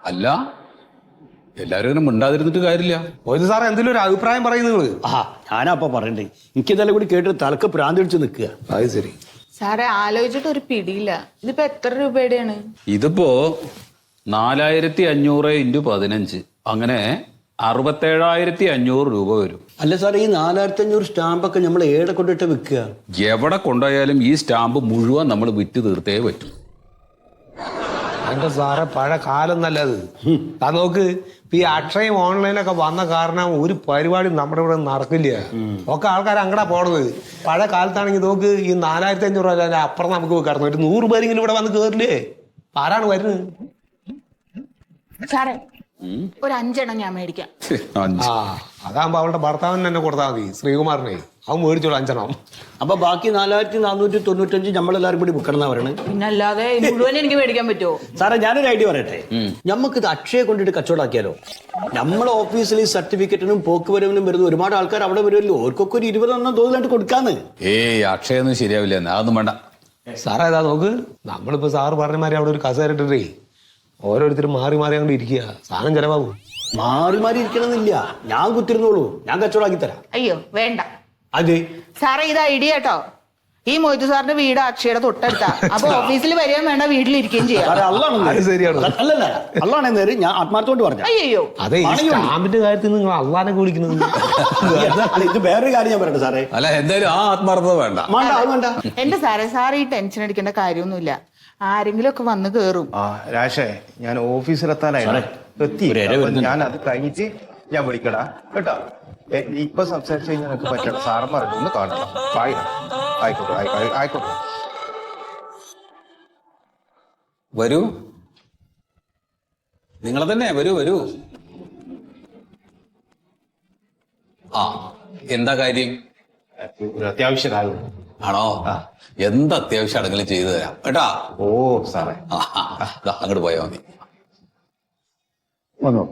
അല്ല, എല്ലാരും ഇങ്ങനെ മിണ്ടാതിരുന്നിട്ട് കാര്യമില്ല. ഒരു സാറേ എന്തെങ്കിലും ഒരു അഭിപ്രായം പറയുന്നത് ഞാനപ്പ പറയണ്ടേ, എനിക്കിതെല്ലാം കൂടി കേട്ടിട്ട് തലക്ക് പ്രാന്തി പിടിച്ച് നിൽക്കുക. അത് ശരി സാറേ, ആലോചിച്ചിട്ട് ഒരു പിടിയില്ല. ഇതിപ്പോ എത്ര രൂപയുടെയാണ്? ഇതിപ്പോ 4500 × 15 അങ്ങനെ 67,500 രൂപ വരും. അല്ല സാറേ, ഈ 4500 സ്റ്റാമ്പൊക്കെ നമ്മൾ ഏടെ കൊണ്ടിട്ട് വിൽക്കുക? എവിടെ കൊണ്ടുപോയാലും ഈ സ്റ്റാമ്പ് മുഴുവൻ നമ്മൾ വിറ്റ് തീർത്തേ പറ്റൂ. എന്റെ സാറെ പഴയ കാലം നല്ലത്. അത് നോക്ക്, ഈ അക്ഷയം ഓൺലൈനൊക്കെ വന്ന കാരണം ഒരു പരിപാടി നമ്മുടെ ഇവിടെ നടക്കില്ല. ഒക്കെ ആൾക്കാർ അങ്ങടാ പോണത്. പഴയ കാലത്താണെങ്കിൽ നോക്ക്, ഈ 4500 രൂപ അപ്പുറം നമുക്ക് വെക്കാറുണ്ട്. ഒരു 100 പേരെങ്കിലും ഇവിടെ വന്ന് കേറില്ലേ? ആരാണ് വരുന്നത്? സാറേ, ഒരു 5 എണ്ണം ഞാൻ മേടിക്കാം. ആ, അതാകുമ്പോ അവളുടെ ഭർത്താവിന് തന്നെ കൊടുത്താൽ മതി, ശ്രീകുമാറിനെ. അവൻ മേടിച്ചോളൂ 5 എണ്ണം. അപ്പൊ ബാക്കി 4495 നമ്മളെല്ലാരും കൂടി വിൽക്കണം എന്നാ പറയണേ. പിന്നല്ലാതെ മുഴുവൻ എനിക്ക് മേടിക്കാൻ പറ്റുമോ? സാറേ, ഞാനൊരു ഐഡിയ പറയട്ടെ. നമുക്കിത് അക്ഷയ കൊണ്ടിട്ട് കച്ചവടാക്കിയാലോ? നമ്മളെ ഓഫീസിൽ ഈ സർട്ടിഫിക്കറ്റിനും പോക്ക് വരവിനും വരുന്ന ഒരുപാട് ആൾക്കാർ അവിടെ വരുമല്ലോ. ഓർക്കൊക്കെ ഒരു 20 എണ്ണം തോതിലായിട്ട് കൊടുക്കാന്ന്. അക്ഷയൊന്നും ശരിയാവില്ല, അതൊന്നും വേണ്ട. സാറേ ഇതാ നോക്ക്, നമ്മളിപ്പോ സാറ് പറഞ്ഞമാരി അവിടെ ഒരു കസേര ഇട്ടിട്ടേ ഓരോരുത്തരും മാറി മാറി അങ്ങോട്ട് ഇരിക്കുക. സാധനം ചെലവാകും. മാറി മാറി ഇരിക്കണമെന്നില്ല, ഞാൻ കുത്തിരുന്നോളൂ, ഞാൻ കച്ചവടാക്കി തരാം. അയ്യോ വേണ്ട. അതെ സാറേ, ഇത് ഐഡിയ കേട്ടോ. ഈ മൊയ്തു സാറിന്റെ വീട് അക്ഷയുടെ തൊട്ടടുത്താ. അപ്പൊ ഓഫീസിൽ വരികയും വേണ്ട, വീട്ടിലിരിക്കുകയും ചെയ്യാം. അത് ശരിയാണ്. അല്ലല്ല, അല്ലാണെ നേര് ഞാൻ ആത്മാർത്ഥോണ്ട് പറഞ്ഞു. അയ്യോ, അതെ, ഈ സ്റ്റാമ്പിന്റെ കാര്യത്തിൽ നിങ്ങൾ അള്ളാനൊക്കെ വിളിക്കുന്നത്. ഇത് വേറൊരു കാര്യം ഞാൻ പറയട്ടെ സാറേ. അല്ല, എന്തായാലും ആ ആത്മാർത്ഥത വേണ്ട. വേണ്ട. എന്റെ സാറ് ഈ ടെൻഷൻ അടിക്കേണ്ട കാര്യമൊന്നുമില്ല. ആരെങ്കിലും ഒക്കെ വന്ന് കേറും. രാശേ, ഞാൻ ഓഫീസിലെത്താനായി എത്തി. ഞാൻ അത് കഴിഞ്ഞിട്ട് ഞാൻ വിളിക്കടാ കേട്ടോ. ഇപ്പൊ സംസാരിച്ചു കഴിഞ്ഞാൽ എനിക്ക് പറ്റണം. സാറന്മാർ ഒന്ന് കാണണം. ആയിക്കോട്ടെ ആയിക്കോട്ടെ. വരൂ, നിങ്ങളെ തന്നെ. വരൂ. ആ, എന്താ കാര്യം? ഒരു അത്യാവശ്യ കാര്യം. ആണോ? എന്ത് അത്യാവശ്യം ആണെങ്കിലും ചെയ്തു തരാം കേട്ടാ. ഓ സാറേ, അങ്ങോട്ട് പോയാ മതി. വന്നോ.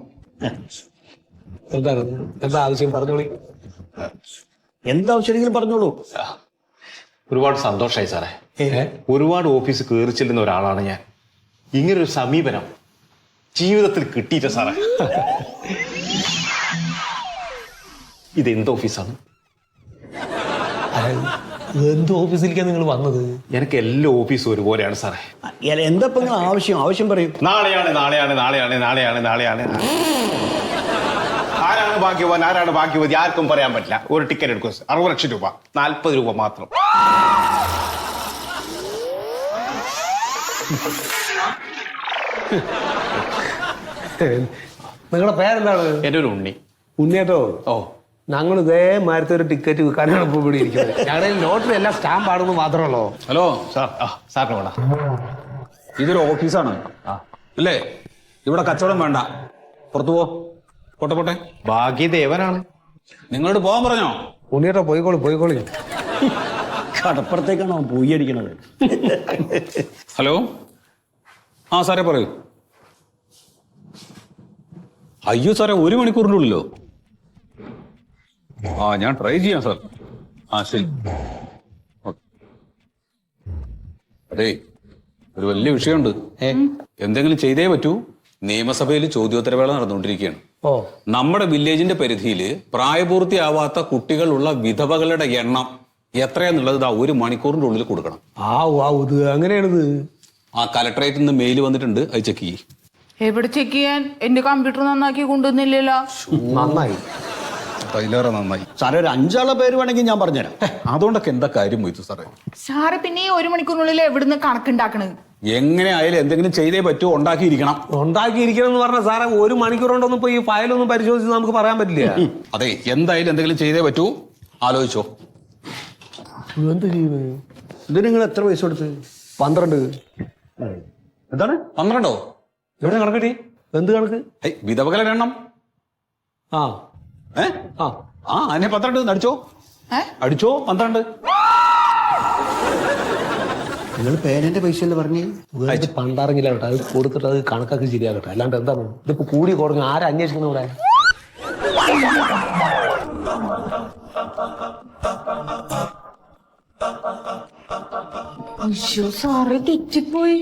എന്താണ്, എന്താ ആവശ്യം? പറഞ്ഞോളി. എന്താവശ്യം പറഞ്ഞോളൂ. ഒരുപാട് സന്തോഷമായി സാറേ. ഒരുപാട് ഓഫീസ് കയറി ചെല്ലുന്ന ഒരാളാണ് ഞാൻ. ഇങ്ങനൊരു സമീപനം ജീവിതത്തിൽ കിട്ടിയില്ല സാറേ. ഇതെന്ത് ഓഫീസാണ്? എന്ത് ഓഫീസിലേക്കാണ് നിങ്ങൾ വന്നത്? എനിക്ക് എല്ലാ ഓഫീസും ഒരുപോലെയാണ് സാറേ. എന്താ ഇപ്പൊ നിങ്ങൾ ആവശ്യം പറയും. നാളെയാണ്. ആരാണ് ഭാഗ്യവാൻ ആർക്കും പറയാൻ പറ്റില്ല. ഒരു ടിക്കറ്റ് എടുക്കും, 60 ലക്ഷം രൂപ, 40 രൂപ മാത്രം. നിങ്ങളുടെ പേരെന്താണ്? എൻ്റെ ഒരു ഉണ്ണി. ഉണ്ണിയേട്ടോ. ഓ, ഞങ്ങൾ ഇതേ മാരത്തെ ഒരു ടിക്കറ്റ് വിൽക്കാനാണ് ഇപ്പോൾ ഇവിടെ ഇരിക്കുന്നത്. ഞങ്ങളുടെ ലോട്ടറി എല്ലാം സ്റ്റാമ്പ് ആണെന്ന് മാത്രമല്ലോ. Hello sir. സാറിന് വേണ്ട. ഇതൊരു ഓഫീസാണ് അല്ലേ? ഇവിടെ കച്ചവടം വേണ്ട, പുറത്തു പോട്ടെ. ഭാഗ്യദേവനാണ്. നിങ്ങളോട് പോകാൻ പറഞ്ഞോ? ഉണ്ണിയേട്ടോ, പോയിക്കോളി. കടപ്പുറത്തേക്കാണ് അവൻ പോയി അടിക്കണത്. ഹലോ, ആ സാറേ പറയൂ. അയ്യോ സാറേ, 1 മണിക്കൂറിൻ്റെ ഉള്ളിലോ? ഞാൻ ട്രൈ ചെയ്യാം സാർ. ശരി. അതെ, ഒരു വലിയ വിഷയമുണ്ട്. എന്തെങ്കിലും ചെയ്തേ പറ്റൂ. നിയമസഭയിൽ ചോദ്യോത്തരവേള നടന്നുകൊണ്ടിരിക്കുകയാണ്. നമ്മുടെ വില്ലേജിന്റെ പരിധിയിൽ പ്രായപൂർത്തിയാവാത്ത കുട്ടികളുള്ള വിധവകളുടെ എണ്ണം എത്രയാന്നുള്ളത് 1 മണിക്കൂറിന്റെ ഉള്ളിൽ കൊടുക്കണം. അങ്ങനെയാണിത്. കലക്ടറേറ്റിൽ നിന്ന് മെയിൽ വന്നിട്ടുണ്ട്, അത് ചെക്ക് ചെയ്യും. എവിടെ ചെക്ക് ചെയ്യാൻ? എന്റെ കമ്പ്യൂട്ടർ നന്നാക്കി കൊണ്ടുവന്നില്ലല്ലോ. നന്നായി, അതിലേറെ നന്നായി. സാറേ, ഒരു 5 ആളെ പേര് വേണമെങ്കിൽ ഞാൻ പറഞ്ഞുതരാം. അതുകൊണ്ടൊക്കെ എന്താ കാര്യം പോയിത്തു സാറേ? സാറ് പിന്നെ ഈ 1 മണിക്കൂറിനുള്ളിൽ എവിടുന്ന് കണക്കുണ്ടാക്കണത്? എങ്ങനെ ആയാലും എന്തെങ്കിലും ചെയ്തേ പറ്റൂ, ഉണ്ടാക്കിയിരിക്കണം എന്ന് പറഞ്ഞ സാറേ, 1 മണിക്കൂർ കൊണ്ടൊന്നും ഇപ്പൊ ഈ ഫയലൊന്നും പരിശോധിച്ച് നമുക്ക് പറയാൻ പറ്റില്ല. അതെ, എന്തായാലും എന്തെങ്കിലും ചെയ്തേ പറ്റൂ. ആലോചിച്ചോ. എന്ത് ചെയ്യുന്നത്? ഇത് നിങ്ങൾ എത്ര പൈസ കൊടുത്ത്? 12. എന്താണ് 12? എവിടെ കണക്കിട്ടി? എന്ത് കണക്ക്? വിധവകളുടെ എണ്ണം. അതിനെ 12 അടിച്ചോ. 12. നിങ്ങൾ പേരന്റെ പൈസ അല്ലേ പറഞ്ഞേ? പണ്ടാറെങ്കിലും കേട്ടോ, അത് കൊടുത്തിട്ട് അത് കണക്കാക്കി ശരിയാകട്ടെ. അല്ലാണ്ട് എന്താണ് ഇതിപ്പോ കൂടി കുറഞ്ഞു? ആരെ അന്വേഷിക്കുന്ന ഇവിടെ? അയ്യോ സാറ് തെറ്റിപ്പോയി.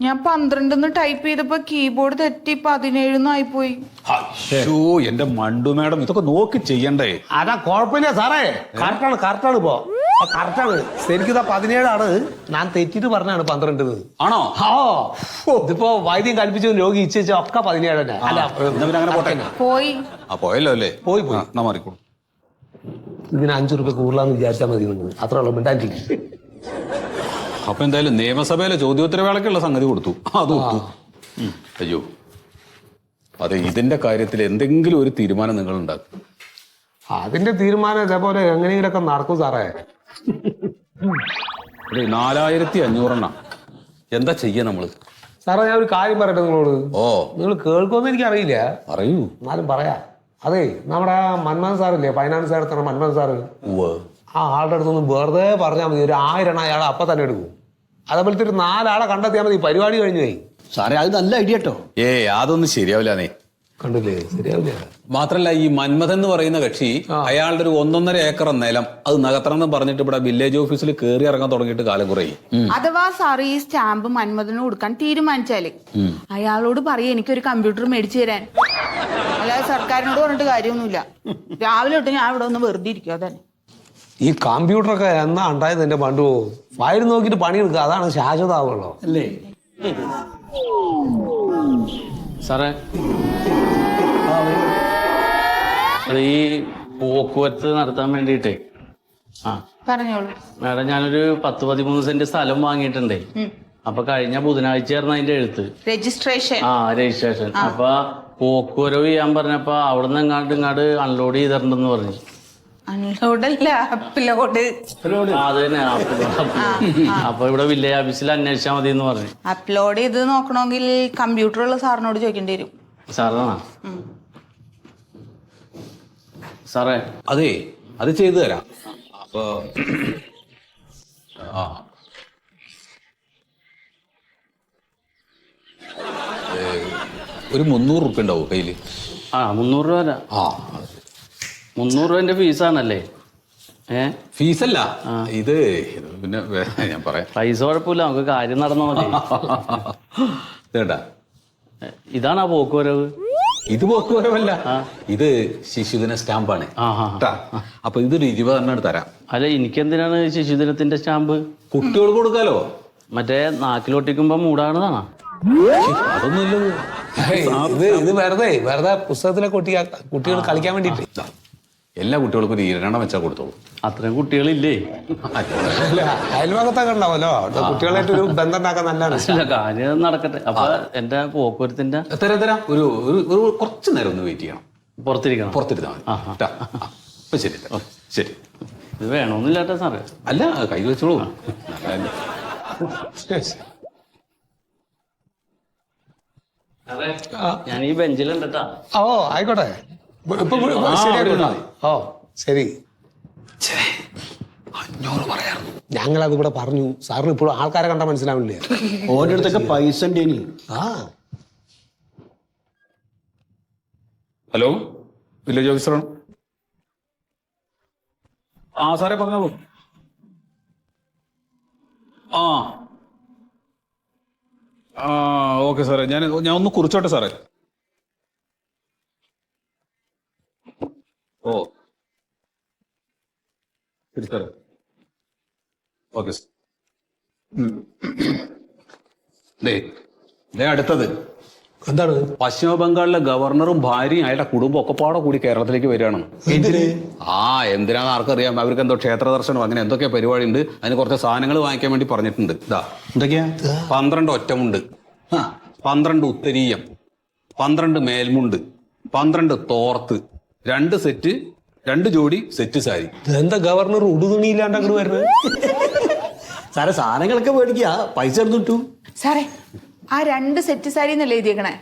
ഞാൻ 12 ടൈപ്പ് ചെയ്തപ്പോ കീബോർഡ് തെറ്റി 17 ആയിപ്പോയി. അയ്യോ എന്റെ മണ്ടു മാഡം, ഇതൊക്കെ നോക്കി ചെയ്യണ്ടേ? അതാ കുഴപ്പമില്ല സാറേ, കറക്റ്റാണ് ഇപ്പോ കറക്റ്റാണ്. ശരിക്കും 17 ഞാൻ തെറ്റിട്ട് പറഞ്ഞാണ് 12. ആണോ? ഇതിപ്പോ വൈദ്യം കൽപ്പിച്ചു രോഗി ഇച്ഛിച്ച ഒക്കെ 17 തന്നെ. അല്ല എന്നാ പിന്നെ അങ്ങനെ പോട്ടെ. പോയി. ആ പോയല്ലോ അല്ലേ? പോയി. എന്നാ മാറിക്കോളൂ. ഇതിന് 5 രൂപ കൂടുതലാന്ന് വിചാരിച്ചാൽ മതി നിങ്ങൾ. അത്ര ഉള്ളു മിണ്ടാറ്റില്ല. അപ്പൊ എന്തായാലും നിയമസഭയിലെ ചോദ്യോത്തരവേളക്കുള്ള സംഗതി കൊടുത്തു, അത് കൊടുത്തു. അയ്യോ അതെ, ഇതിന്റെ കാര്യത്തിൽ എന്തെങ്കിലും ഒരു തീരുമാനം നിങ്ങൾ ഉണ്ടാക്കും. അതിന്റെ തീരുമാനം ഇതേപോലെ എങ്ങനെയെങ്കിലൊക്കെ നടക്കും സാറേ. 4500 എന്താ ചെയ്യാ നമ്മള്? സാറേ ഞാൻ ഒരു കാര്യം പറയട്ടെ നിങ്ങളോട്. ഓ നിങ്ങൾ കേൾക്കുമെന്ന് എനിക്ക് അറിയില്ല, പറയൂ. എന്നാലും പറയാ. അതെ, നമ്മുടെ മന്മോഹൻ സാറില്ലേ, ഫൈനാൻസ് എടുത്തണം മന്മോഹൻ സാറ്, ആ ആളുടെ അടുത്തൊന്ന് വെറുതെ പറഞ്ഞാൽ മതി, ഒരു 1000 അയാൾ അപ്പൊ തന്നെ എടുക്കും. അതേപോലത്തെ ഒരു 4 ആളെ കണ്ടെത്തിയാൽ മതി, പരിപാടി കഴിഞ്ഞു പോയി. സാറേ അത് നല്ല ഐഡിയ കേട്ടോ. അതൊന്നും ശരിയാവില്ല. കണ്ടില്ലേ, ശരിയാവില്ല. മാത്രല്ല ഈ മന്മഥൻ എന്ന് പറയുന്ന കക്ഷി അയാളുടെ ഒരു 1.5 ഏക്കർ നിലം അത് നഗത്തണം എന്ന് പറഞ്ഞിട്ട് ഇവിടെ വില്ലേജ് ഓഫീസിൽ കയറി ഇറങ്ങാൻ തുടങ്ങിയിട്ട് കാലം കുറേ. അഥവാ സാറ് ഈ സ്റ്റാമ്പ് മന്മഥന് കൊടുക്കാൻ തീരുമാനിച്ചാല് അയാളോട് പറയും എനിക്കൊരു കമ്പ്യൂട്ടർ മേടിച്ചു തരാൻ. അല്ലാതെ സർക്കാരിനോട് പറഞ്ഞിട്ട് കാര്യമൊന്നുമില്ല. രാവിലെ തൊട്ട് ഞാൻ ഇവിടെ ഒന്ന് വെറുതെ ഇരിക്കും. അതന്നെ. ഈ കമ്പ്യൂട്ടറൊക്കെ എന്നാ ഉണ്ടായത് എന്റെ പണ്ടു. ഫയൽ നോക്കിയിട്ട് പണിയെടുക്കുക, അതാണ് ശാശ്വതമാവുള്ളൂ അല്ലേ സാറേ? ഈ പോക്കുവരത്ത് നടത്താൻ വേണ്ടിയിട്ടേ പറഞ്ഞോളൂ. മാഡം, ഞാനൊരു 10-13 സെന്റ് സ്ഥലം വാങ്ങിയിട്ടുണ്ടേ. അപ്പൊ കഴിഞ്ഞ ബുധനാഴ്ചയായിരുന്നു അതിന്റെ എഴുത്ത്, രജിസ്ട്രേഷൻ. രജിസ്ട്രേഷൻ. അപ്പൊ പോക്കുവരവ് ചെയ്യാൻ പറഞ്ഞപ്പോ അവിടുന്ന് ഇങ്ങോട്ട് അൺലോഡ് ചെയ്തിട്ടുണ്ടെന്ന് പറഞ്ഞു. അൺലോഡല്ല, അപ്ലോഡ്. അത് തന്നെ, അപ്പൊ ഇവിടെ വില്ലേജ് ഓഫീസിൽ അന്വേഷിച്ചാൽ മതി എന്ന് പറഞ്ഞു. അപ്ലോഡ് ചെയ്ത് നോക്കണമെങ്കിൽ കമ്പ്യൂട്ടറുള്ള സാറിനോട് ചോദിക്കേണ്ടി വരും. സാറാണോ? സാറേ അതെ, അത് ചെയ്തു തരാം. അപ്പൊ ഒരു 300 റുപ്യ ഉണ്ടാവും കയ്യില്? 300 രൂപ തരാം. 300 രൂപന്റെ ഫീസാണല്ലേ? ഫീസല്ല ഇത്. പിന്നെ ഞാൻ പറയാം, പൈസ കുഴപ്പമില്ല, നമുക്ക് കാര്യം നടന്നാ മതി. കേട്ടാ, ഇതാണാ പോക്കുവരവ്? ഇത് പോക്കുവരവല്ല, ഇത് ശിശുദിന സ്റ്റാമ്പാണ്. അപ്പൊ ഇതൊരു 20 തരാം. അല്ല, എനിക്കെന്തിനാണ് ശിശുദിനത്തിന്റെ സ്റ്റാമ്പ്? കുട്ടികൾക്ക് കൊടുക്കാലോ. മറ്റേ നാക്കിലൊട്ടിക്കുമ്പോ മൂടാണതാണോ? അതൊന്നുമില്ല, ഇത് വെറുതെ പുസ്തകത്തിലൊക്കെ കുട്ടികൾ കളിക്കാൻ വേണ്ടിട്ട്. എല്ലാ കുട്ടികൾക്കും ഒരു 2 വെച്ചാൽ കൊടുത്തോളൂ. അത്രയും കുട്ടികളില്ലേ? അയൽഭാഗത്തൊക്കെ ഉണ്ടാവല്ലോ, കുട്ടികളായിട്ട് ഒരു ബന്ധം ഉണ്ടാക്കാൻ നല്ലതാണ്. അല്ല, കാര്യം നടക്കട്ടെ. അപ്പൊ എന്റെ പോക്കുവരത്തിന്റെ തരാം. ഒരു കുറച്ച് നേരം ഒന്ന് വെയിറ്റ് ചെയ്യണം. പുറത്തിരിക്കണം. പുറത്തിരുന്നാൽ മതി. അപ്പൊ ശരി ശരി. ഇത് വേണമെന്നില്ലാട്ടെ സാറേ? അല്ല, കൈ വെച്ചോളൂ. ഞാൻ ഈ ബെഞ്ചിലുണ്ടട്ടാ. ഓ ആയിക്കോട്ടെ, ഓ ശരി. 500 പറയാറുണ്ട്. ഞങ്ങളത് ഇവിടെ പറഞ്ഞു. സാറിന് ഇപ്പോഴും ആൾക്കാരെ കണ്ടാൽ മനസ്സിലാവില്ലേ? ഓൻ്റെ അടുത്തൊക്കെ പൈസ ഉണ്ടേനി. ഹലോ, വില്ലേജ് ഓഫീസറാണ്. സാറേ പറഞ്ഞോളൂ. ഓക്കെ സാറേ, ഞാൻ ഒന്ന് കുറിച്ചോട്ടെ സാറേ. ഓ ശരി സാറേ. Okay sir. അടുത്തത് എന്താണ്? പശ്ചിമ ബംഗാളിലെ ഗവർണറും ഭാര്യയും അയാളുടെ കുടുംബം ഒക്കെ പാടെ കൂടി കേരളത്തിലേക്ക് വരികയാണ്. എന്തിനാന്ന് ആർക്കറിയാം. അവർക്ക് എന്തോ ക്ഷേത്ര ദർശനം അങ്ങനെ എന്തൊക്കെ പരിപാടി ഉണ്ട്. അതിന് കുറച്ച് സാധനങ്ങൾ വാങ്ങിക്കാൻ വേണ്ടി പറഞ്ഞിട്ടുണ്ട്. എന്തൊക്കെയാ? 12 ഒറ്റമുണ്ട്, 12 ഉത്തരീയം, 12 മേൽമുണ്ട്, 12 തോർത്ത്, 2 ജോഡി സെറ്റ് സാരി. എന്താ ഗവർണർ ഉടുതുണിയില്ലാണ്ട് അങ്ങോട്ട് വരുന്നത്? സാറേ, സാധനങ്ങളൊക്കെ മേടിക്കുക, പൈസ എടുത്തിട്ടു. സാറേ, ആ 2 സെറ്റ് സാരി എന്നല്ലേ എഴുതിയേക്കണേ?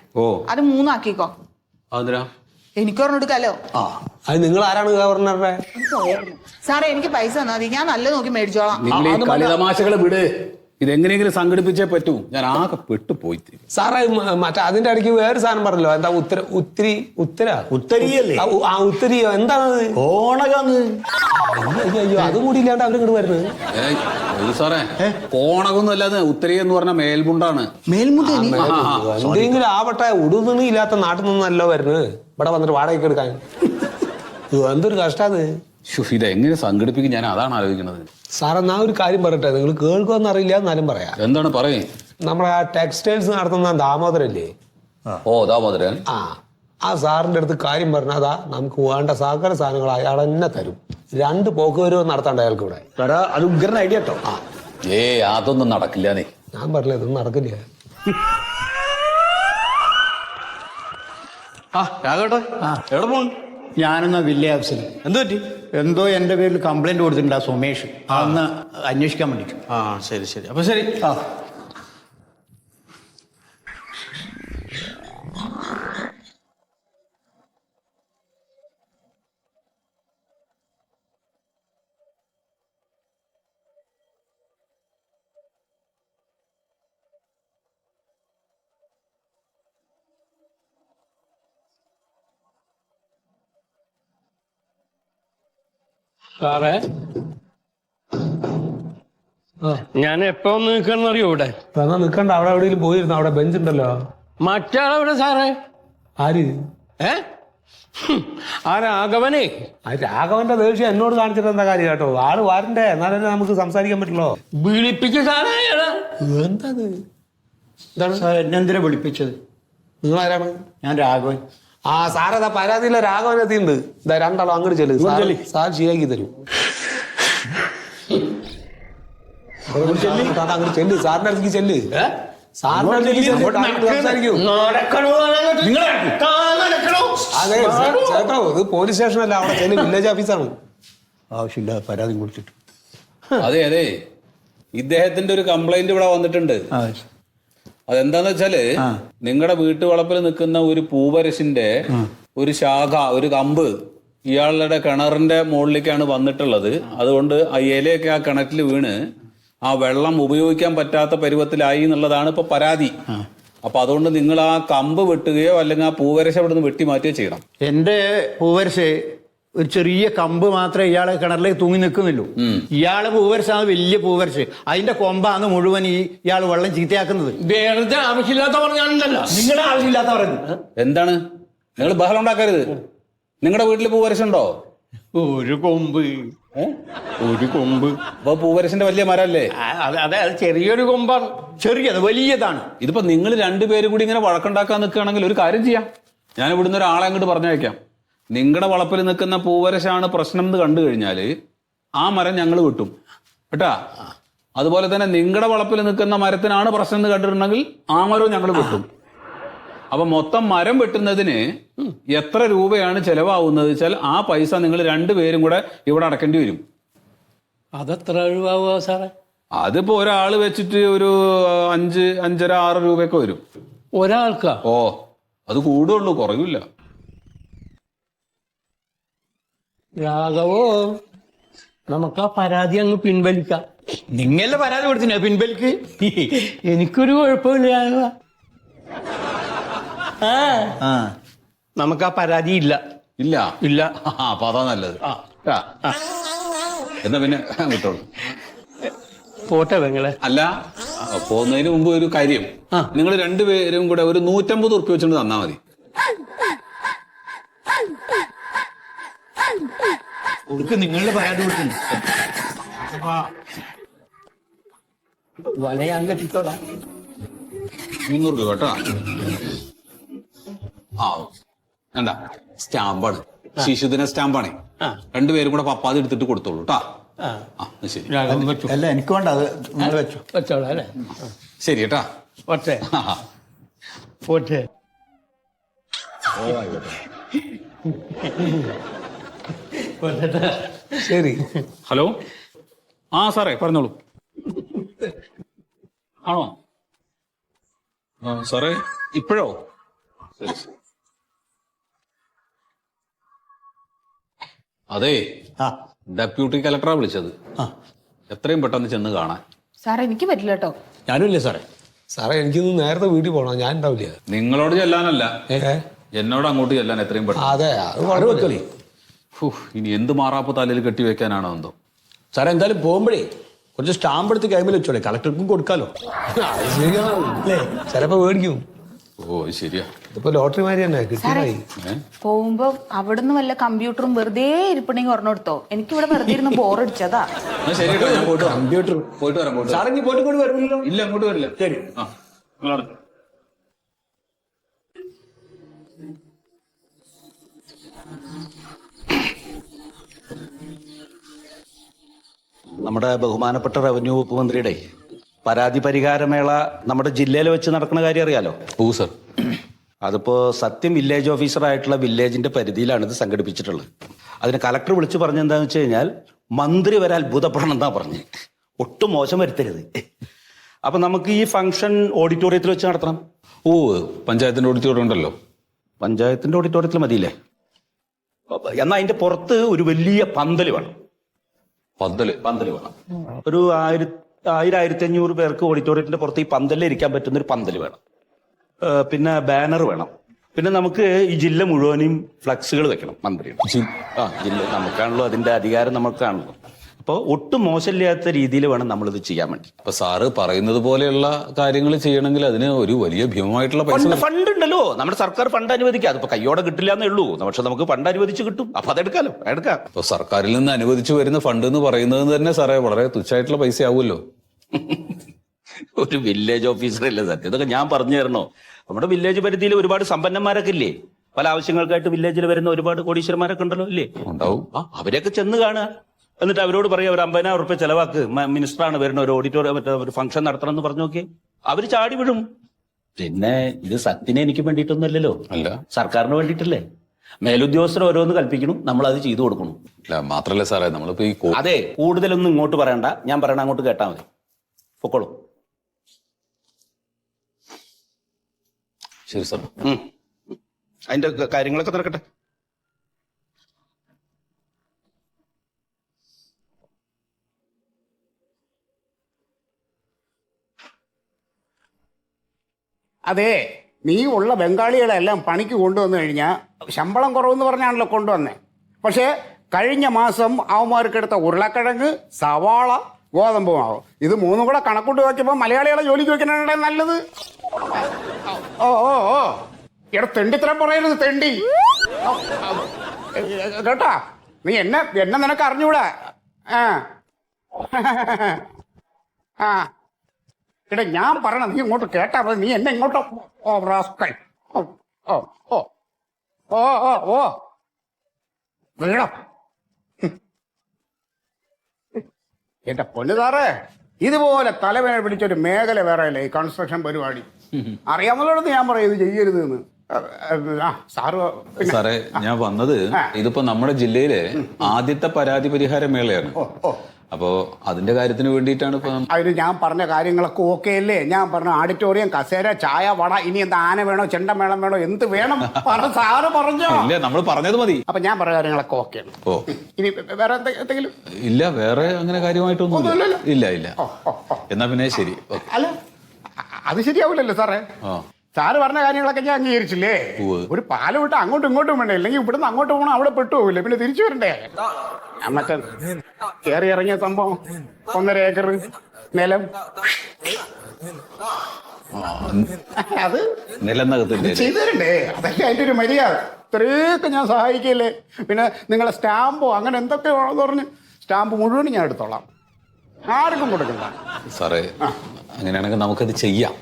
അത് 3 ആക്കിക്കോ. അതിനാ എനിക്ക് ഒരെണ്ണം എടുക്കാലോ. അത് നിങ്ങൾ ആരാണ് ഗവർണറുടെ? സാറേ, എനിക്ക് പൈസ തന്നാ മതി, ഞാൻ നല്ല നോക്കി മേടിച്ചോളാം. നിങ്ങൾ ഈ കളി തമാശകള് വിട്. ഇതെങ്ങനെയെങ്കിലും സംഘടിപ്പിച്ചേ പറ്റൂ. ഞാൻ ആകെ പെട്ടുപോയി. സാറേ മറ്റേ അതിന്റെ ഇടയ്ക്ക് വേറെ സാധനം പറഞ്ഞല്ലോ, എന്താ ഉത്തരീയല്ലേ? ഉത്തരിയോ എന്താണത്? ഓണകാന്ന്. അയ്യോ അതും കൂടി ഇല്ലാണ്ട് അവരിങ്ങോട്ട് വരുന്നത്. സാറേ കോണകൊന്നും അല്ലാതെ ഉത്തരി എന്ന് പറഞ്ഞ മേൽമുണ്ടാണ്. മേൽമുണ്ട് എന്തെങ്കിലും ആവട്ടെ, ഉടുതുണി ഇല്ലാത്ത നാട്ടിൽ നിന്നല്ലോ വരുന്നത് ഇവിടെ വന്നിട്ട് വാടകയ്ക്ക് എടുക്കാൻ. എന്തൊരു കഷ്ടാത്. ഇതെങ്ങനെ സംഘടിപ്പിക്കും, ഞാൻ അതാണ് ആലോചിക്കുന്നത്. സാറേ ഞാൻ ഒരു കാര്യം പറയട്ടെ, നിങ്ങൾ കേൾക്കുമെന്ന് അറിയില്ല എന്നാലും പറയാം. എന്താണ് പറയേ? നമ്മളെ ആ ടെക്സ്റ്റൈൽസ് നടത്തുന്ന ദാമോദരല്ലേ? ഓ ദാമോദരൻ. ആ സാറിന്റെ അടുത്ത് കാര്യം പറഞ്ഞാ നമുക്ക് വേണ്ട സകല സാധനങ്ങൾ അയാൾ തന്നെ തരും. 2 പോക്കുവരവ് നടത്താണ്ട് അയാൾക്ക് ഇവിടെ. അത് ഉഗ്രൻ ഐഡിയ കേട്ടോ. അതൊന്നും നടക്കില്ല. ഞാൻ പറഞ്ഞില്ല ഇതൊന്നും നടക്കില്ല. എവിടെ പോകണം? ഞാനെന്നാ വില്ലേജ് ഓഫീസിൽ. എന്ത് പറ്റി? എന്തോ എൻ്റെ പേരിൽ കംപ്ലൈന്റ് കൊടുത്തിട്ടുണ്ട് ആ സുമേഷ്. അതൊന്ന് അന്വേഷിക്കാൻ വേണ്ടിട്ട്. ശരി ശരി, അപ്പൊ ശരി. സാറേ ഞാൻ എപ്പോ നിൽക്കണം അറിയോ ഇവിടെ? എന്നാ നിക്കണ്ട, അവിടെ എവിടെയെങ്കിലും പോയിരുന്നു. അവിടെ ബെഞ്ച് ഉണ്ടല്ലോ. മറ്റാളെവിടെ സാറേ? ആര്? ആ രാഘവനെ. ആ രാഘവന്റെ ദേഷ്യം എന്നോട് കാണിച്ചിട്ട് എന്താ കാര്യം കേട്ടോ. ആള് വാരണ്ടേ, എന്നാലല്ലേ നമുക്ക് സംസാരിക്കാൻ പറ്റുള്ളൂ. വിളിപ്പിച്ച സാറേ എന്താത്? സാർ എന്നെ എന്തിനാ വിളിപ്പിച്ചത്? നിങ്ങൾ ആരാണ്? ഞാൻ രാഘവൻ. സാറേതാ പരാതിയില്ല, രാഘവൻ എത്തിയിട്ടുണ്ട്. ഇതാ 2 ആളും അങ്ങോട്ട് ചെല്ലു. സാർ ശരിയാക്കി തരും. അങ്ങോട്ട് ചെല്ല്, സാറിന്റെ അടുത്തേക്ക് ചെല്ല്. സാറിന്റെ അടുത്തേക്ക് സംസാരിക്കൂ. അതെ ചേട്ടോ, ഇത് പോലീസ് സ്റ്റേഷനല്ല, അവിടെ ചെല്ല്, വില്ലേജ് ഓഫീസാണ്. ആവശ്യമില്ല പരാതി കൊടുത്തിട്ട്. അതെ ഇദ്ദേഹത്തിന്റെ ഒരു കംപ്ലൈന്റ് ഇവിടെ വന്നിട്ടുണ്ട്. അതെന്താന്ന് വെച്ചാല് നിങ്ങളുടെ വീട്ടുവളപ്പിൽ നിൽക്കുന്ന ഒരു പൂവരശിന്റെ ഒരു ശാഖ, ഒരു കമ്പ് ഇയാളുടെ കിണറിന്റെ മുകളിലേക്കാണ് വന്നിട്ടുള്ളത്. അതുകൊണ്ട് ആ ഇലയൊക്കെ ആ കിണറ്റിൽ വീണ് ആ വെള്ളം ഉപയോഗിക്കാൻ പറ്റാത്ത പരുവത്തിലായി എന്നുള്ളതാണ് ഇപ്പൊ പരാതി. അപ്പൊ അതുകൊണ്ട് നിങ്ങൾ ആ കമ്പ് വെട്ടുകയോ അല്ലെങ്കിൽ ആ പൂവരശ അവിടെ നിന്ന് വെട്ടി മാറ്റുകയോ ചെയ്യണം. എന്റെ പൂവരശ് ഒരു ചെറിയ കമ്പ് മാത്രമേ ഇയാളെ കിണറിലേക്ക് തൂങ്ങി നിൽക്കുന്നുള്ളൂ. ഇയാളെ പൂവരശാണ് വലിയ പൂവരശ്. അതിന്റെ കൊമ്പാണ് മുഴുവൻ ഇയാൾ വെള്ളം ചീത്തയാക്കുന്നത്. വെറുതെ ആവശ്യമില്ലാത്ത പറഞ്ഞാണല്ലോ. നിങ്ങളുടെ ആവശ്യമില്ലാത്ത പറയുന്നത് എന്താണ്? നിങ്ങൾ ബഹളം ഉണ്ടാക്കരുത്. നിങ്ങളുടെ വീട്ടിൽ പൂവരശുണ്ടോ? ഒരു കൊമ്പ്. ഒരു കൊമ്പ്. അപ്പൊ പൂവരശിന്റെ വലിയ മരല്ലേ? അതെ, അത് ചെറിയൊരു കൊമ്പാണ്. ചെറിയത് വലിയതാണ്. ഇതിപ്പോ നിങ്ങൾ 2 പേരും കൂടി ഇങ്ങനെ വഴക്കുണ്ടാക്കാൻ നിൽക്കുകയാണെങ്കിൽ ഒരു കാര്യം ചെയ്യാം. ഞാൻ ഇവിടുന്ന് ഒരാളെ അങ്ങോട്ട് പറഞ്ഞയക്കാം. നിങ്ങളുടെ വളപ്പിൽ നിൽക്കുന്ന പൂവരശാണ് പ്രശ്നം എന്ന് കണ്ടു കഴിഞ്ഞാല് ആ മരം ഞങ്ങൾ വെട്ടും കേട്ടാ. അതുപോലെ തന്നെ നിങ്ങളുടെ വളപ്പിൽ നിൽക്കുന്ന മരത്തിനാണ് പ്രശ്നം എന്ന് കണ്ടിട്ടുണ്ടെങ്കിൽ ആ മരവും ഞങ്ങൾ വെട്ടും. അപ്പൊ മൊത്തം മരം വെട്ടുന്നതിന് എത്ര രൂപയാണ് ചെലവാകുന്നത് വെച്ചാൽ ആ പൈസ നിങ്ങൾ 2 പേരും കൂടെ ഇവിടെ അടക്കേണ്ടി വരും. അതെത്ര രൂപ സാറേ? അതിപ്പോ ഒരാൾ വെച്ചിട്ട് ഒരു 5, 5.5, 6 രൂപയൊക്കെ വരും ഒരാൾക്കാ? ഓ അത് കൂടുള്ളൂ, കുറയൂല. രാഘവോ, നമുക്ക് ആ പരാതി അങ്ങ് പിൻവലിക്കാം. നിങ്ങളുടെ പരാതി കൊടുത്തില്ല പിൻവലിക്ക്. എനിക്കൊരു കുഴപ്പമില്ല. നമുക്ക് ആ പരാതി ഇല്ല. ഇല്ല ഇല്ല. അപ്പൊ അതാ നല്ലത്. എന്നാ പിന്നെ വിട്ടോളൂ. പോട്ടെ പെങ്ങളെ. അല്ല, പോകുന്നതിന് മുമ്പ് ഒരു കാര്യം, നിങ്ങൾ 2 പേരും കൂടെ ഒരു 150 ഉറുപ്പ്യ വെച്ചിട്ട് തന്നാ മതി. നിങ്ങളുടെ പരാതി കൊടുത്തില്ല. വലയാൻ കെട്ടിത്തോളാം. 300 രൂപ കേട്ടോ. വേണ്ട, സ്റ്റാമ്പാണ്, ശിശുദിന സ്റ്റാമ്പാണേ. 2 പേരും കൂടെ പപ്പാതി എടുത്തിട്ട് കൊടുത്തോളൂ കേട്ടാ. ശരി. അല്ല എനിക്ക് വേണ്ട, അത് നിങ്ങൾ വെച്ചോ. വെച്ചോളാം അല്ലേ? ശരി കേട്ടാ. പോട്ടെ പോട്ടെ. ശരി. ഹലോ. സാറേ പറഞ്ഞോളൂ. ആണോ? സാറേ ഇപ്പോഴോ? അതെ, ഡെപ്യൂട്ടി കലക്ടറാ വിളിച്ചത്. എത്രയും പെട്ടെന്ന് ചെന്ന് കാണാൻ. സാർ എനിക്ക് പറ്റില്ല കേട്ടോ. ഞാനും ഇല്ലേ സാറേ? സാറേ എനിക്കിന്ന് നേരത്തെ വീട്ടിൽ പോകണം, ഞാൻ ഉണ്ടാവില്ല. നിങ്ങളോട് ചെല്ലാനല്ല, എന്നോട് അങ്ങോട്ട് ചെല്ലാൻ എത്രയും പെട്ടെന്ന്. അതെ, അത് അവിടെ വെക്കളി. ഇനി എന്ത് മാറാപ്പ് തലയിൽ കെട്ടി വെക്കാനാണോ എന്തോ. സാറേ എന്തായാലും പോകുമ്പോഴേ കുറച്ച് സ്റ്റാമ്പ് എടുത്ത് കൈമിൽ വെച്ചോളെ, കളക്ടർക്കും കൊടുക്കാലോ. അല്ലേ ചിലപ്പോ മേടിക്കും. ഓ ശരിയാ, ഇതിപ്പോ ലോട്ടറി മാതിരി തന്നെ കിട്ടിയതായി. പോകുമ്പോ അവിടുന്ന് വല്ല കമ്പ്യൂട്ടറും വെറുതെ ഇരിപ്പുണ്ടെങ്കിൽ ഒരെണ്ണം എടുത്തോ. എനിക്ക് ഇവിടെ വെറുതെ ഇരുന്ന് ബോറടിച്ചതാ. ശരി കേട്ടോ, ഞാൻ പോയിട്ട് വരാം. കമ്പ്യൂട്ടർ പോയിട്ട് വരാം. സാറേ നീ പോയിട്ട് കൊണ്ട് വരുന്നില്ലോ? ഇല്ല, അങ്ങോട്ട് വരില്ല. ശരി. ആ നിങ്ങളവിടെ. നമ്മുടെ ബഹുമാനപ്പെട്ട റവന്യൂ വകുപ്പ് മന്ത്രിയുടെ പരാതി പരിഹാരമേള നമ്മുടെ ജില്ലയിൽ വെച്ച് നടക്കുന്ന കാര്യം അറിയാലോ? ഓ സർ. അതിപ്പോ സത്യം വില്ലേജ് ഓഫീസറായിട്ടുള്ള വില്ലേജിന്റെ പരിധിയിലാണ് ഇത് സംഘടിപ്പിച്ചിട്ടുള്ളത്. അതിന് കലക്ടർ വിളിച്ചു പറഞ്ഞെന്താന്ന് വെച്ച് കഴിഞ്ഞാൽ മന്ത്രി വരെ അത്ഭുതപ്പെടണം എന്നാ പറഞ്ഞ്. ഒട്ടും മോശം വരുത്തരുത്. അപ്പൊ നമുക്ക് ഈ ഫംഗ്ഷൻ ഓഡിറ്റോറിയത്തിൽ വെച്ച് നടത്തണം. ഓ പഞ്ചായത്തിന്റെ ഓഡിറ്റോറിയം ഉണ്ടല്ലോ. പഞ്ചായത്തിന്റെ ഓഡിറ്റോറിയത്തിൽ മതിയില്ലേ? എന്നാൽ അതിന്റെ പുറത്ത് ഒരു വലിയ പന്തല് വേണം. പന്തല് വേണം. ഒരു 1000-1500 പേർക്ക് ഓഡിറ്റോറിയത്തിന്റെ പുറത്ത് ഈ പന്തലിൽ ഇരിക്കാൻ പറ്റുന്ന ഒരു പന്തല് വേണം. പിന്നെ ബാനർ വേണം. പിന്നെ നമുക്ക് ഈ ജില്ല മുഴുവനും ഫ്ലക്സുകൾ വെക്കണം മന്ത്രിയുടെ. ജില്ല നമുക്കാണല്ലോ അതിന്റെ അധികാരം, നമുക്കാണല്ലോ. അപ്പോൾ ഒട്ടും മോശമില്ലാത്ത രീതിയിൽ വേണം നമ്മളിത് ചെയ്യാൻ വേണ്ടി. അപ്പൊ സാറ് പറയുന്നത് പോലെയുള്ള കാര്യങ്ങൾ ചെയ്യണമെങ്കിൽ അതിന് ഒരു വലിയ ഭീമമായിട്ടുള്ള പൈസ ഫണ്ട് ഉണ്ടല്ലോ, നമ്മുടെ സർക്കാർ ഫണ്ട് അനുവദിക്കാം. അതിപ്പോ കയ്യോടെ കിട്ടില്ല എന്നേ ഉള്ളൂ, പക്ഷെ നമുക്ക് ഫണ്ട് അനുവദിച്ച് കിട്ടും. അപ്പൊ അതെടുക്കാലോ, എടുക്കാം. അപ്പൊ സർക്കാരിൽ നിന്ന് അനുവദിച്ചു വരുന്ന ഫണ്ട് എന്ന് പറയുന്നത് തന്നെ സാറേ വളരെ തുച്ഛമായിട്ടുള്ള പൈസ ആവുമല്ലോ. ഒരു വില്ലേജ് ഓഫീസറല്ലേ സത്യം, ഇതൊക്കെ ഞാൻ പറഞ്ഞു തരണോ? നമ്മുടെ വില്ലേജ് പരിധിയിൽ ഒരുപാട് സമ്പന്നന്മാരൊക്കെ ഇല്ലേ? പല ആവശ്യങ്ങൾക്കായിട്ട് വില്ലേജിൽ വരുന്ന ഒരുപാട് കോടീശ്വരന്മാരൊക്കെ ഉണ്ടല്ലോ ഇല്ലേ? ഉണ്ടാവും. അവരെയൊക്കെ ചെന്ന് കാണുക, എന്നിട്ട് അവരോട് പറയാം ഒരു 50,000 റുപ്യ ചെലവാക്ക്, മിനിസ്റ്ററാണ് വരുന്ന ഒരു ഓഡിറ്റോറിയം മറ്റേ ഒരു ഫംഗ്ഷൻ നടത്തണം എന്ന് പറഞ്ഞു നോക്കി, അവര് ചാടി വിടും. പിന്നെ ഇത് സത്യനെ എനിക്ക് വേണ്ടിയിട്ടൊന്നുമല്ലല്ലോ, അല്ല സർക്കാരിന് വേണ്ടിയിട്ടല്ലേ. മേലുദ്യോഗസ്ഥർ ഓരോന്ന് കൽപ്പിക്കണം, നമ്മൾ അത് ചെയ്തു കൊടുക്കണം. അല്ല മാത്രല്ല സാറേ, നമ്മളിപ്പോ ഈ അതെ, കൂടുതലൊന്നും ഇങ്ങോട്ട് പറയണ്ട, ഞാൻ പറയണ അങ്ങോട്ട് കേട്ടാ മതി. പൊക്കോളൂ. ശരി സാർ. അതിന്റെ കാര്യങ്ങളൊക്കെ നടക്കട്ടെ. അതെ, നീ ഉള്ള ബംഗാളികളെല്ലാം പണിക്ക് കൊണ്ടുവന്നു കഴിഞ്ഞാൽ ശമ്പളം കുറവെന്ന് പറഞ്ഞാണല്ലോ കൊണ്ടുവന്നേ. പക്ഷേ കഴിഞ്ഞ മാസം അവന്മാർക്കെടുത്ത ഉരുളക്കിഴങ്ങ്, സവാള, ഗോതമ്പ് മാവ്, ഇത് മൂന്നും കൂടെ കണക്കൂട്ട് നോക്കിയപ്പോൾ മലയാളികളെ ജോലിക്ക് വെക്കാനാണ് നല്ലത്. ഓ ഓ ഓ ഇവിടെ തെണ്ടിത്തരം പറയരുത്, തെണ്ടി കേട്ടാ. നീ എന്നെ നിനക്ക് അറിഞ്ഞൂടാ. ആ എടാ, ഞാൻ പറയണ നീ ഇങ്ങോട്ട് കേട്ടാ മതി, നീ എന്നെ ഇങ്ങോട്ടോ. ഓ റാസ്കൽ. ഓ ഓ ഓ ഓ ഓ ഓ വീണോ എന്റെ പൊന്നു സാറേ, ഇതുപോലെ തലവേദന പിടിച്ചൊരു മേഖല വേറെ അല്ലേ ഈ കൺസ്ട്രക്ഷൻ പരിപാടി. അറിയാവുന്നതോടൊന്ന് ഞാൻ പറയും ഇത് ചെയ്യരുത് എന്ന്. സാറേ, ഞാൻ വന്നത് ഇതിപ്പോ നമ്മുടെ ജില്ലയിലെ ആദ്യത്തെ പരാതി പരിഹാര മേളയാണ്. അപ്പോ അതിന്റെ കാര്യത്തിന് വേണ്ടിയിട്ടാണ് ഇപ്പൊ. അതിന് ഞാൻ പറഞ്ഞ കാര്യങ്ങളൊക്കെ ഓക്കെ അല്ലേ? ഞാൻ പറഞ്ഞ ഓഡിറ്റോറിയം, കസേര, ചായ, വട, ഇനി എന്താ ആന വേണോ, ചെണ്ടമേളം വേണോ, എന്ത് വേണം സാറ് പറഞ്ഞോ? ഇല്ല, നമ്മൾ പറഞ്ഞത് മതി. അപ്പൊ ഞാൻ പറഞ്ഞ കാര്യങ്ങളൊക്കെ ഓക്കെയാണ്. ഓ ഇനി വേറെ എന്തെങ്കിലും? ഇല്ല, വേറെ അങ്ങനെ കാര്യമായിട്ടൊന്നും ഇല്ല. ഇല്ല. എന്നാ പിന്നെ ശരി. അല്ല അത് ശരിയാവില്ലല്ലോ സാറേ. സാറ് പറഞ്ഞ കാര്യങ്ങളൊക്കെ ഞാൻ അംഗീകരിച്ചില്ലേ? ഒരു പാലം വിട്ട് അങ്ങോട്ടും ഇങ്ങോട്ടും വേണ്ടേ, ഇല്ലെങ്കിൽ ഇവിടുന്ന് അങ്ങോട്ട് പോകണം, അവിടെ പെട്ടു പോകില്ലേ, പിന്നെ തിരിച്ചു വരണ്ടേ? മറ്റേ കയറി ഇറങ്ങിയ സംഭവം 1.5 ഏക്കർ നിലം, അത് ചെയ്തു തരണ്ടേ? അതല്ലേ അതിന്റെ ഒരു മര്യാദ. ഇത്രയൊക്കെ ഞാൻ സഹായിക്കല്ലേ. പിന്നെ നിങ്ങളെ സ്റ്റാമ്പോ അങ്ങനെ എന്തൊക്കെ വേണമെന്ന് പറഞ്ഞ് സ്റ്റാമ്പ് മുഴുവനും ഞാൻ എടുത്തോളാം, ആർക്കും കൊടുക്കണ്ട. സാറേ, അങ്ങനെയാണെങ്കിൽ നമുക്കത് ചെയ്യാം.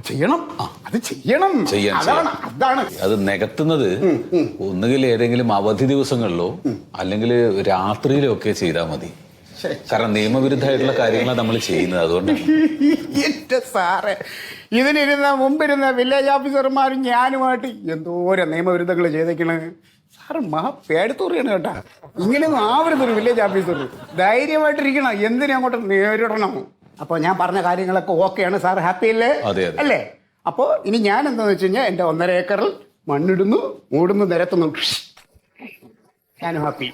ചെയ്യണം, അത് ചെയ്യണം. അതാണ് അത് നികത്തുന്നത് ഒന്നുകിൽ ഏതെങ്കിലും അവധി ദിവസങ്ങളിലോ അല്ലെങ്കിൽ രാത്രിയിലോ ഒക്കെ ചെയ്താൽ മതി. കാരണം നിയമവിരുദ്ധമായിട്ടുള്ള കാര്യങ്ങളാണ് നമ്മൾ ചെയ്യുന്നത്, അതുകൊണ്ട്. എന്റെ സാറേ, മുമ്പിരുന്ന വില്ലേജ് ഓഫീസർമാരും ഞാനുമായിട്ട് എന്തോരം നിയമവിരുദ്ധങ്ങൾ ചെയ്തേക്കണ്. സാറ് പേടിത്തൂറിയാണ് കേട്ടാ. ഇങ്ങനെയൊന്നും ആവരുതൊരു വില്ലേജ് ഓഫീസർ. ധൈര്യമായിട്ടിരിക്കണം, എന്തിനും അങ്ങോട്ട് നേരിടണം. അപ്പോൾ ഞാൻ പറഞ്ഞ കാര്യങ്ങളൊക്കെ ഓക്കെയാണ് സാർ, ഹാപ്പി അല്ലേ? അല്ലേ? അപ്പോൾ ഇനി ഞാൻ എന്താണെന്ന് വെച്ച് കഴിഞ്ഞാൽ എൻ്റെ 1.5 ഏക്കറിൽ മണ്ണിടുന്നു, മൂടുന്നു, നിരത്തുന്നു. ഞാനും ഹാപ്പി.